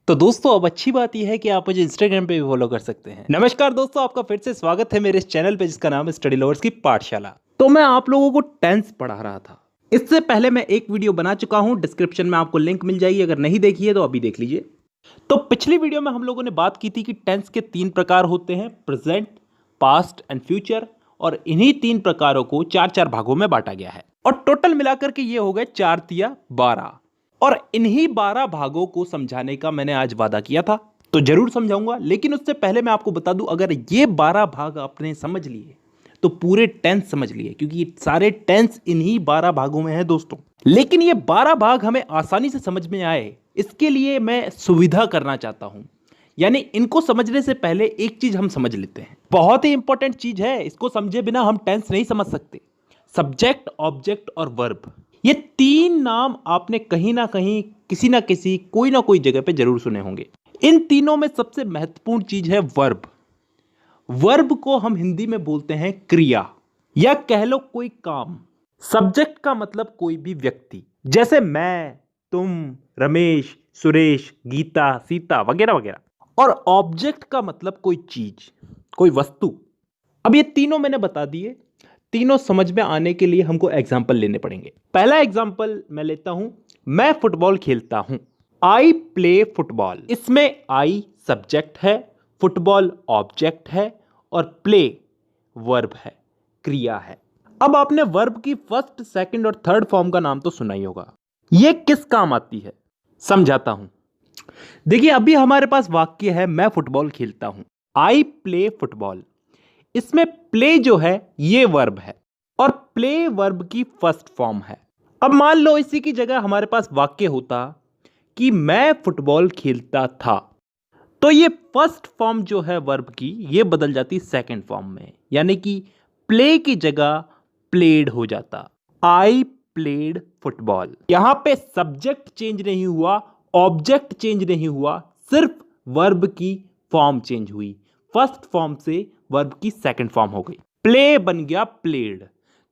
तो दोस्तों अब अच्छी बात यह है कि आप मुझे इंस्टाग्राम पे भी फॉलो कर सकते हैं। नमस्कार दोस्तों, आपका फिर से स्वागत है मेरे इस चैनल पे जिसका नाम है स्टडी लवर्स की पाठशाला। तो मैं आप लोगों को टेंस पढ़ा रहा था। इससे पहले मैं एक वीडियो बना चुका हूं, डिस्क्रिप्शन में आपको लिंक मिल जाएगी, अगर नहीं देखी है तो अभी देख लीजिए। तो पिछली वीडियो में हम लोगों ने बात की थी कि टेंस के 3 प्रकार होते हैं, प्रेजेंट, पास्ट एंड फ्यूचर, और इन्हीं 3 प्रकारों को 4-4 भागों में बांटा गया है और टोटल मिलाकर के ये हो गए 4 तिया 12। और इन्हीं 12 भागों को समझाने का मैंने आज वादा किया था, तो जरूर समझाऊंगा। लेकिन उससे पहले मैं आपको बता दूं, अगर ये 12 भाग आपने समझ लिए तो पूरे टेंस समझ लिए, क्योंकि ये सारे टेंस इन्हीं 12 भागों में है दोस्तों। लेकिन ये 12 भाग हमें आसानी से समझ में आए, इसके लिए मैं सुविधा करना चाहता हूं। यानी इनको समझने से पहले एक चीज हम समझ लेते हैं, बहुत ही इंपॉर्टेंट चीज है, इसको समझे बिना हम टेंस नहीं समझ सकते। सब्जेक्ट, ऑब्जेक्ट और वर्ब, ये 3 नाम आपने कहीं ना कहीं, किसी ना किसी, कोई ना कोई जगह पे जरूर सुने होंगे। इन तीनों में सबसे महत्वपूर्ण चीज है वर्ब। वर्ब को हम हिंदी में बोलते हैं क्रिया, या कह लो कोई काम। सब्जेक्ट का मतलब कोई भी व्यक्ति, जैसे मैं, तुम, रमेश, सुरेश, गीता, सीता वगैरह वगैरह। और ऑब्जेक्ट का मतलब कोई चीज, कोई वस्तु। अब ये तीनों मैंने बता दिए, तीनों समझ में आने के लिए हमको एग्जाम्पल लेने पड़ेंगे। पहला एग्जाम्पल मैं लेता हूं, मैं फुटबॉल खेलता हूं। I play football. इसमें आई सब्जेक्ट है, फुटबॉल ऑब्जेक्ट है और प्ले वर्ब है, क्रिया है। अब आपने वर्ब की फर्स्ट, सेकंड और थर्ड फॉर्म का नाम तो सुना ही होगा। यह किस काम आती है, समझाता हूं। देखिए, अभी हमारे पास वाक्य है मैं फुटबॉल खेलता हूं, आई प्ले फुटबॉल। इसमें प्ले जो है ये वर्ब है और प्ले वर्ब की फर्स्ट फॉर्म है। अब मान लो इसी की जगह हमारे पास वाक्य होता कि मैं फुटबॉल खेलता था, तो ये फर्स्ट फॉर्म जो है वर्ब की, ये बदल जाती सेकंड फॉर्म में, यानी कि प्ले की जगह प्लेड हो जाता, आई प्लेड फुटबॉल। यहां पे सब्जेक्ट चेंज नहीं हुआ, ऑब्जेक्ट चेंज नहीं हुआ, सिर्फ वर्ब की फॉर्म चेंज हुई। फर्स्ट फॉर्म से वर्ब की सेकंड फॉर्म हो गई, प्ले बन गया प्लेड।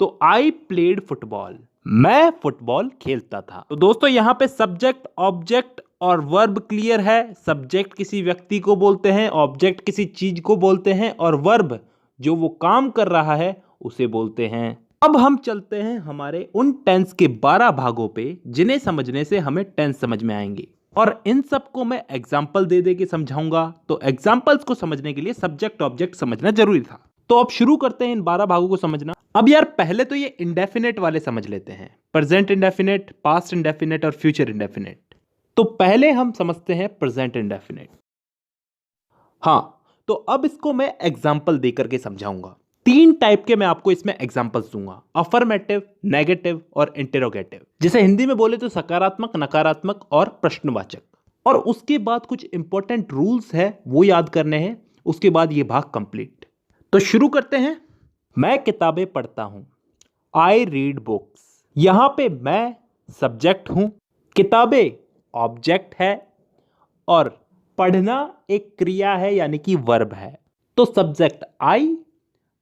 तो आई प्लेड फुटबॉल, मैं फुटबॉल खेलता था। तो दोस्तों यहां पे सब्जेक्ट, ऑब्जेक्ट और वर्ब क्लियर है। सब्जेक्ट किसी व्यक्ति को बोलते हैं, ऑब्जेक्ट किसी चीज को बोलते हैं और वर्ब जो वो काम कर रहा है उसे बोलते हैं। अब हम चलते हैं हमारे उन टेंस के 12 भागों पे जिन्हें समझने से हमें टेंस समझ में आएंगे, और इन सबको मैं एग्जाम्पल दे दे के समझाऊंगा। तो एग्जाम्पल्स को समझने के लिए सब्जेक्ट ऑब्जेक्ट समझना जरूरी था। तो अब शुरू करते हैं इन 12 भागों को समझना। अब यार पहले तो ये इंडेफिनेट वाले समझ लेते हैं, प्रेजेंट इंडेफिनेट, पास्ट इंडेफिनेट और फ्यूचर इंडेफिनेट। तो पहले हम समझते हैं प्रेजेंट इंडेफिनेट। हां, तो अब इसको मैं एग्जाम्पल देकर के समझाऊंगा। 3 टाइप के मैं आपको इसमें एग्जाम्पल्स दूंगा, अफर्मेटिव, नेगेटिव और इंटेरोगेटिव। जैसे हिंदी में बोले तो सकारात्मक, नकारात्मक और प्रश्नवाचक। और उसके बाद कुछ इंपॉर्टेंट रूल्स है वो याद करने हैं, उसके बाद ये भाग कंप्लीट। तो शुरू करते हैं। मैं किताबें पढ़ता हूं, आई रीड बुक्स। यहां पे मैं सब्जेक्ट हूं, किताबें ऑब्जेक्ट है और पढ़ना एक क्रिया है, यानी कि वर्ब है। तो सब्जेक्ट आई,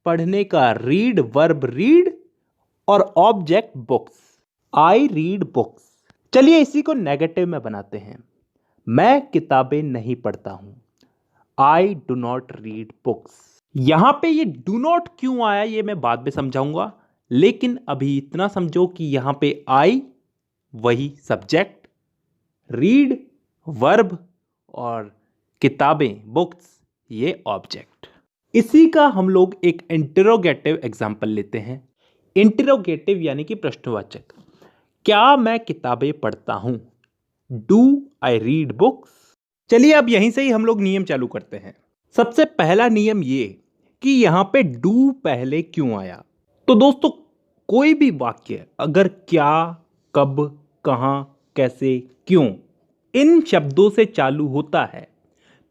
पढ़ने का रीड वर्ब रीड और object books, I read books. चलिए इसी को नेगेटिव में बनाते हैं। मैं किताबें नहीं पढ़ता हूं, I do not read books. यहां पे ये डू नॉट क्यों आया ये मैं बाद में समझाऊंगा, लेकिन अभी इतना समझो कि यहां पे आई वही सब्जेक्ट, रीड वर्ब और किताबें बुक्स ये ऑब्जेक्ट। इसी का हम लोग एक इंटरोगेटिव एग्जाम्पल लेते हैं। इंटरोगेटिव यानी कि प्रश्नवाचक। क्या मैं किताबें पढ़ता हूं, डू आई रीड बुक्स। चलिए अब यहीं से ही हम लोग नियम चालू करते हैं। सबसे पहला नियम ये कि यहां पे डू पहले क्यों आया। तो दोस्तों कोई भी वाक्य अगर क्या, कब, कहां, कैसे, क्यों इन शब्दों से चालू होता है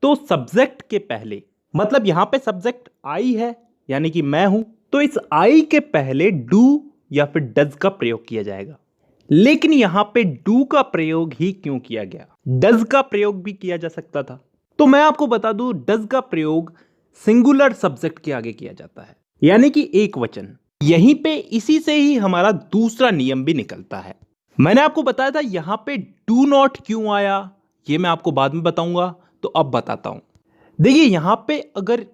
तो सब्जेक्ट के पहले, मतलब यहां पे सब्जेक्ट आई है यानी कि मैं हूं, तो इस आई के पहले डू या फिर डज का प्रयोग किया जाएगा। लेकिन यहां पे डू का प्रयोग ही क्यों किया गया, डज का प्रयोग भी किया जा सकता था। तो मैं आपको बता दूं, डज का प्रयोग सिंगुलर सब्जेक्ट के आगे किया जाता है, यानी कि एक वचन। यहीं पे इसी से ही हमारा दूसरा नियम भी निकलता है। मैंने आपको बताया था यहां पे डू नॉट क्यों आया, ये मैं आपको बाद में बताऊंगा, तो अब बताता हूं। देखिए यहां पे अगर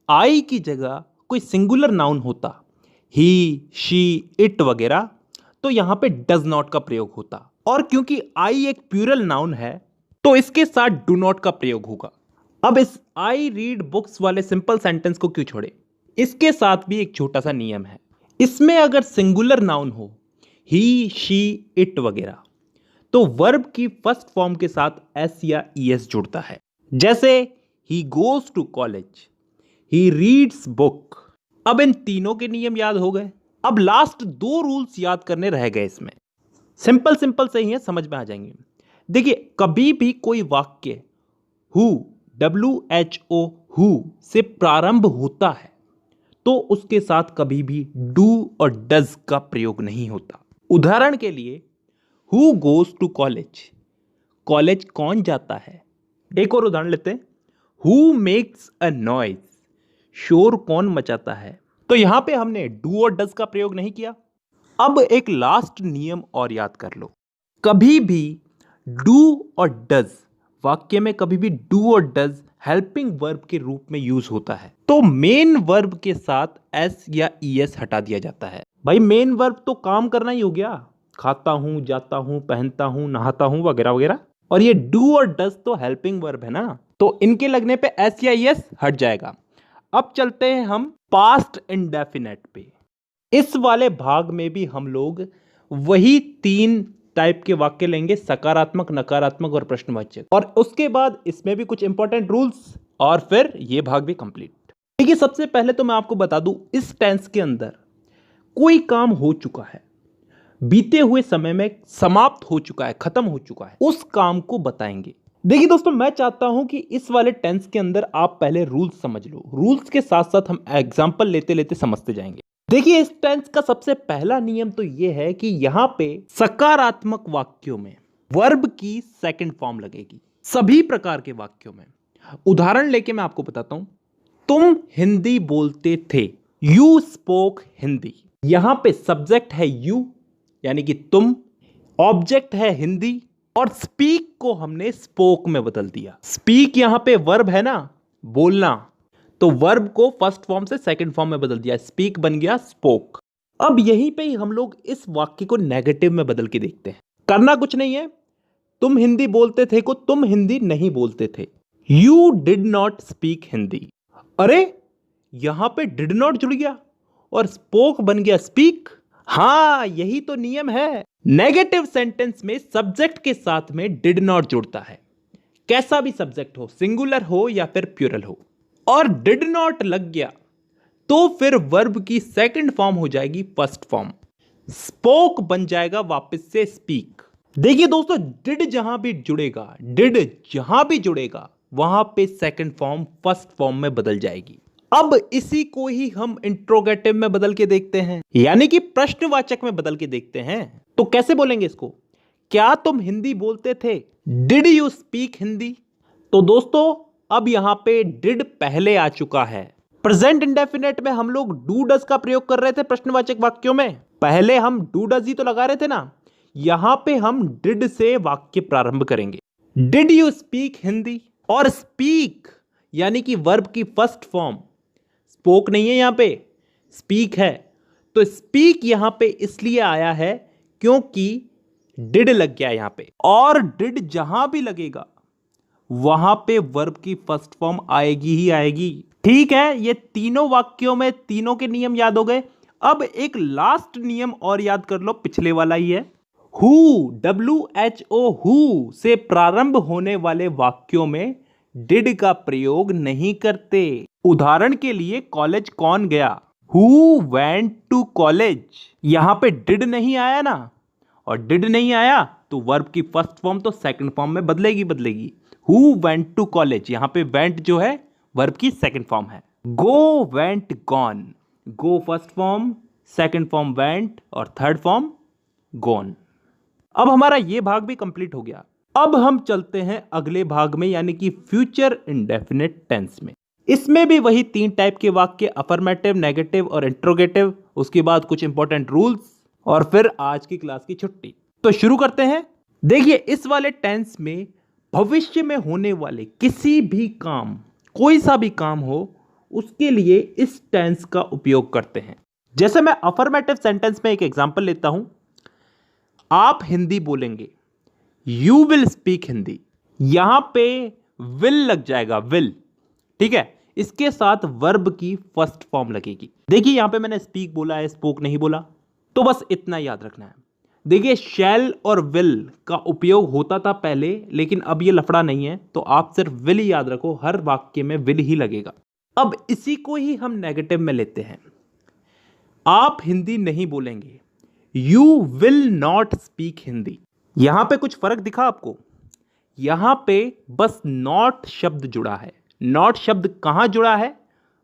आई की जगह कोई सिंगुलर नाउन होता, ही, शी, इट वगैरह, तो यहां पे डज नॉट का प्रयोग होता। और क्योंकि आई एक प्लूरल नाउन है तो इसके साथ डू नॉट का प्रयोग होगा। अब इस आई रीड बुक्स वाले सिंपल सेंटेंस को क्यों छोड़े, इसके साथ भी एक छोटा सा नियम है। इसमें अगर सिंगुलर नाउन हो, ही, शी, इट वगैरह, तो वर्ब की फर्स्ट फॉर्म के साथ एस या ईएस जुड़ता है। जैसे ही goes to college, he reads book. अब इन तीनों के नियम याद हो गए। अब लास्ट दो रूल्स याद करने रह गए इसमें। सिंपल सिंपल से ही है, समझ में आ जाएंगे। देखिए कभी भी कोई वाक्य हु, WHO, हु से प्रारंभ होता है तो उसके साथ कभी भी डू और डज का प्रयोग नहीं होता। उदाहरण के लिए who goes to college, college कौन जाता है। एक और उदाहरण लेते हैं, हु मेक्स अ नॉइज, शोर कौन मचाता है। तो यहां पे हमने डू और डज का प्रयोग नहीं किया। अब एक लास्ट नियम और याद कर लो, कभी भी डू और डज वाक्य में कभी भी डू और डज हेल्पिंग वर्ब के रूप में यूज होता है तो मेन वर्ब के साथ एस या ईएस हटा दिया जाता है। भाई मेन वर्ब तो काम करना ही हो गया, खाता हूं, जाता हूं, पहनता हूं, नहाता हूं वगैरह वगैरह, और ये डू और डज तो हेल्पिंग वर्ब है ना, तो इनके लगने पे एस या ईएस हट जाएगा। अब चलते हैं हम पास्ट इंडेफिनेट पे। इस वाले भाग में भी हम लोग वही तीन टाइप के वाक्य लेंगे, सकारात्मक, नकारात्मक और प्रश्नवाचक, और उसके बाद इसमें भी कुछ इंपॉर्टेंट रूल्स, और फिर ये भाग भी कंप्लीट। देखिए सबसे पहले तो मैं आपको बता दूं, इस टेंस के अंदर कोई काम हो चुका है, बीते हुए समय में समाप्त हो चुका है, खत्म हो चुका है, उस काम को बताएंगे। देखिए दोस्तों मैं चाहता हूं कि इस वाले टेंस के अंदर आप पहले रूल्स समझ लो, रूल्स के साथ साथ हम एग्जांपल लेते लेते समझते जाएंगे। देखिए इस टेंस का सबसे पहला नियम तो यह है कि यहां पे सकारात्मक वाक्यों में वर्ब की सेकंड फॉर्म लगेगी, सभी प्रकार के वाक्यों में। उदाहरण लेके मैं आपको बताता हूं, तुम हिंदी बोलते थे, यू स्पोक हिंदी। यहां पे सब्जेक्ट है यू यानी कि तुम, ऑब्जेक्ट है हिंदी, और स्पीक को हमने स्पोक में बदल दिया। स्पीक यहां पे वर्ब है ना, बोलना, तो वर्ब को फर्स्ट फॉर्म से सेकंड फॉर्म में बदल दिया, स्पीक बन गया स्पोक। अब यहीं पे ही हम लोग इस वाक्य को नेगेटिव में बदल के देखते हैं। करना कुछ नहीं है, तुम हिंदी बोलते थे को तुम हिंदी नहीं बोलते थे, you did not speak Hindi. अरे यहां पे डिड नॉट जुड़ गया और स्पोक बन गया स्पीक। हां यही तो नियम है, नेगेटिव सेंटेंस में सब्जेक्ट के साथ में डिड नॉट जुड़ता है, कैसा भी सब्जेक्ट हो, सिंगुलर हो या फिर प्लूरल हो, और डिड नॉट लग गया तो फिर वर्ब की सेकंड फॉर्म हो जाएगी फर्स्ट फॉर्म, स्पोक बन जाएगा वापस से स्पीक। देखिए दोस्तों डिड जहां भी जुड़ेगा, डिड जहां भी जुड़ेगा वहां पे सेकंड फॉर्म फर्स्ट फॉर्म में बदल जाएगी। अब इसी को ही हम इंट्रोगेटिव में बदल के देखते हैं, यानी कि प्रश्नवाचक में बदल के देखते हैं। तो कैसे बोलेंगे इसको, क्या तुम हिंदी बोलते थे, डिड यू स्पीक हिंदी। तो दोस्तों अब यहां पे डिड पहले आ चुका है। प्रेजेंट इंडेफिनेट में हम लोग डू डज का प्रयोग कर रहे थे प्रश्नवाचक वाक्यों में, पहले हम डू डज ही तो लगा रहे थे ना, यहां पे हम डिड से वाक्य प्रारंभ करेंगे। डिड यू स्पीक हिंदी, और स्पीक यानी कि वर्ब की फर्स्ट फॉर्म, स्पोक नहीं है यहां पे, स्पीक है, तो स्पीक यहां पे इसलिए आया है क्योंकि डिड लग गया यहां पे, और डिड जहां भी लगेगा वहां पे वर्ब की फर्स्ट फॉर्म आएगी ही आएगी। ठीक है, ये तीनों वाक्यों में तीनों के नियम याद हो गए। अब एक लास्ट नियम और याद कर लो, पिछले वाला ही है, हु, WHO, हु से प्रारंभ होने वाले वाक्यों में डिड का प्रयोग नहीं करते। उदाहरण के लिए कॉलेज कौन गया, हु वेंट टू कॉलेज, यहां पे डिड नहीं आया ना, और डिड नहीं आया तो वर्ब की फर्स्ट फॉर्म तो सेकंड फॉर्म में बदलेगी। हु वेंट टू कॉलेज, यहां पे वेंट जो है वर्ब की सेकंड फॉर्म है। Go went gone, go first form, second form went, और थर्ड फॉर्म गॉन। अब हमारा ये भाग भी कंप्लीट हो गया। अब हम चलते हैं अगले भाग में, यानी कि फ्यूचर इंडेफिनिट टेंस में। इसमें भी वही तीन टाइप के वाक्य, अफर्मेटिव, नेगेटिव और इंट्रोगेटिव, उसके बाद कुछ इंपॉर्टेंट रूल्स, और फिर आज की क्लास की छुट्टी। तो शुरू करते हैं। देखिए इस वाले टेंस में भविष्य में होने वाले किसी भी काम, कोई सा भी काम हो, उसके लिए इस टेंस का उपयोग करते हैं। जैसे मैं अफर्मेटिव सेंटेंस में एक एग्जांपल लेता हूं, आप हिंदी बोलेंगे, यू विल स्पीक हिंदी। यहां पे विल लग जाएगा, विल, ठीक है। इसके साथ वर्ब की फर्स्ट फॉर्म लगेगी। देखिए यहां पे मैंने स्पीक बोला है, स्पोक नहीं बोला, तो बस इतना याद रखना है। देखिए शैल और विल का उपयोग होता था पहले, लेकिन अब ये लफड़ा नहीं है, तो आप सिर्फ विल ही याद रखो, हर वाक्य में विल ही लगेगा। अब इसी को ही हम नेगेटिव में लेते हैं। आप हिंदी नहीं बोलेंगे, you will not speak Hindi. यहां पे कुछ फर्क दिखा आपको? यहां पे बस नॉट शब्द जुड़ा है। नॉट शब्द कहां जुड़ा है?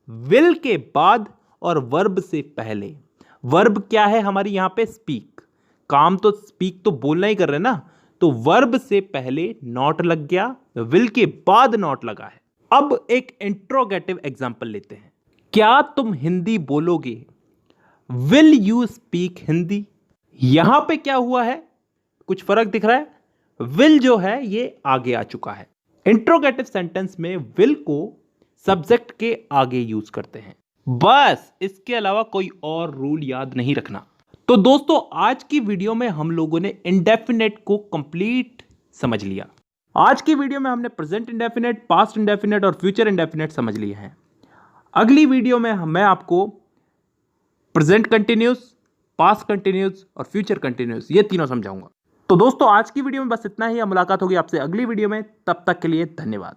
विल के बाद और वर्ब से पहले। वर्ब क्या है हमारी यहां पे? स्पीक। काम तो स्पीक तो बोलना ही कर रहे हैं ना, तो वर्ब से पहले नॉट लग गया, विल के बाद नॉट लगा है। अब एक इंट्रोगेटिव एग्जांपल लेते हैं। क्या तुम हिंदी बोलोगे? Will you speak Hindi? यहां पे क्या हुआ है? कुछ फर्क दिख रहा है? विल जो है ये आगे आ चुका है। इंट्रोगेटिव सेंटेंस में विल को सब्जेक्ट के आगे यूज करते हैं, बस इसके अलावा कोई और रूल याद नहीं रखना। तो दोस्तों आज की वीडियो में हम लोगों ने इंडेफिनेट को कंप्लीट समझ लिया। आज की वीडियो में हमने प्रेजेंट इंडेफिनेट, पास्ट इंडेफिनेट और फ्यूचर इंडेफिनेट समझ लिए हैं। अगली वीडियो में मैं आपको प्रेजेंट कंटिन्यूस, पास्ट कंटिन्यूस और फ्यूचर कंटिन्यूस ये तीनों समझाऊंगा। तो दोस्तों आज की वीडियो में बस इतना ही। मुलाकात होगी आपसे अगली वीडियो में, तब तक के लिए धन्यवाद।